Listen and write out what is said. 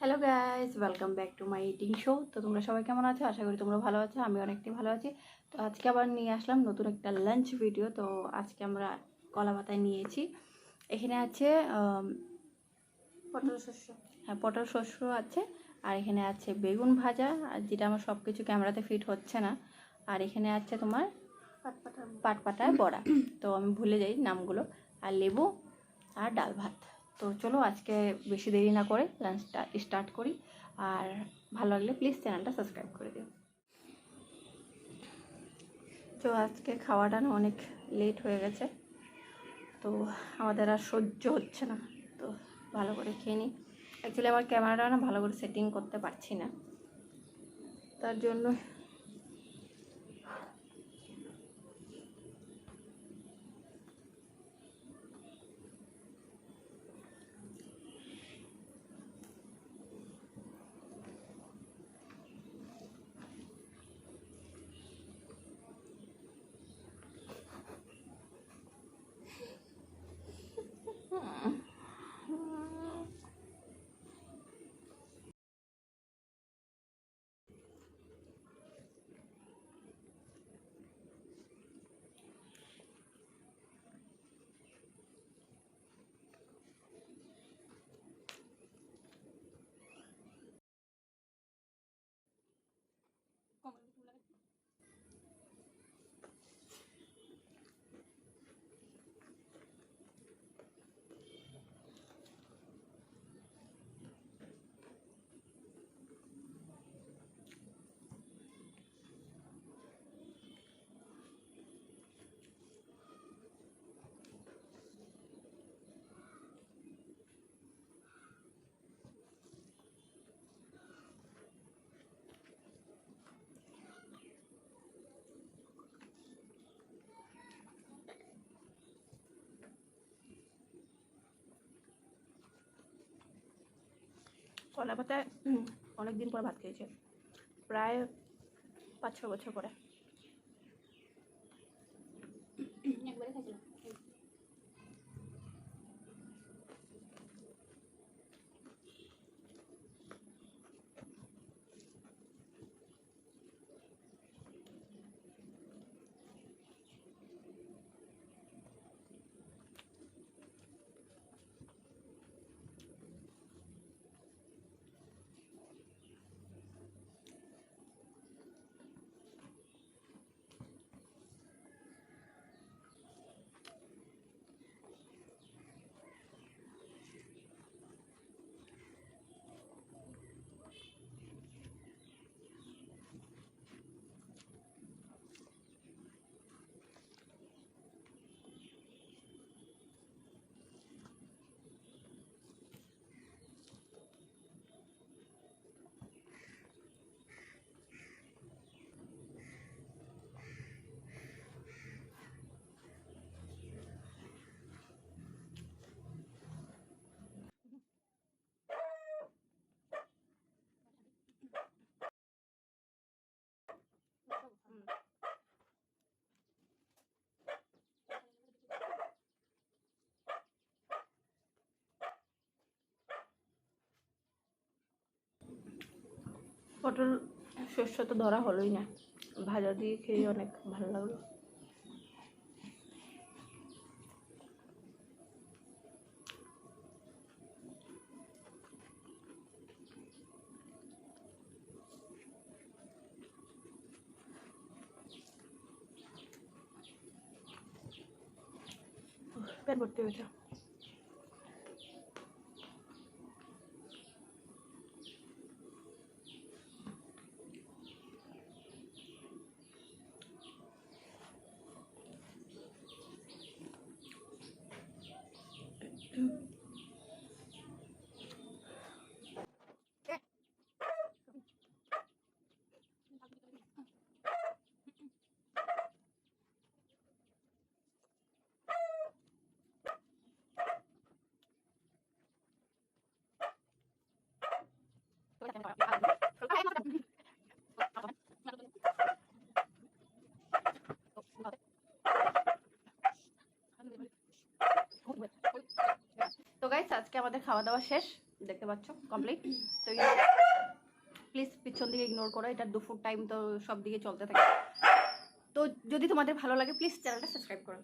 Hello guys, welcome back to my eating show. তো তোমরা সবাই কেমন আছো? আশা করি তোমরা ভালো আছো। আমি অনেকটাই ভালো আছি। তো আজকে আবার নিয়ে আসলাম নতুন একটা লাঞ্চ ভিডিও। তো আজকে আমরা কলা পাতায় নিয়েছি। এখানে আছে পটল শস্য। হ্যাঁ, পটল শস্য আছে। আর এখানে আছে বেগুন ভাজা, আর যেটা আমার সব কিছু ক্যামেরাতে ফিট হচ্ছে না। আর এখানে আছে তোমার পাটপাটার বড়া। তো আমি ভুলে যাই নামগুলো। আর লেবু আর ডাল ভাত। তো চলো আজকে বেশি দেরি না করে লাঞ্চটা স্টার্ট করি। আর ভালো লাগলে প্লিজ চ্যানেলটা সাবস্ক্রাইব করে দিও। তো আজকে খাওয়াটা না অনেক লেট হয়ে গেছে, তো আমাদের আর সহ্য হচ্ছে না। তো ভালো করে খেয়ে নিই। অ্যাকচুয়ালি আমার ক্যামেরাটা না ভালো করে সেটিং করতে পারছি না, তার জন্য কলা পাতায় অনেক দিন পর ভাত খেয়েছে, প্রায় 5-6 বছর পরে। একবারে খাইছিলাম। পটল শস্য তো ধরা হলোই না, ভাজা দিয়ে খেয়ে অনেক ভালো লাগলো। পেট ভর্তি হয়েছে। তো গাইস, আজকে আমাদের খাওয়া দাওয়া শেষ। দেখতে পাচ্ছ কমপ্লিট। তো প্লিজ পিছন দিকে ইগনোর করো, এটা দুপুর টাইম তো সব দিকে চলতে থাকে। তো যদি তোমাদের ভালো লাগে প্লিজ চ্যানেলটা সাবস্ক্রাইব করো।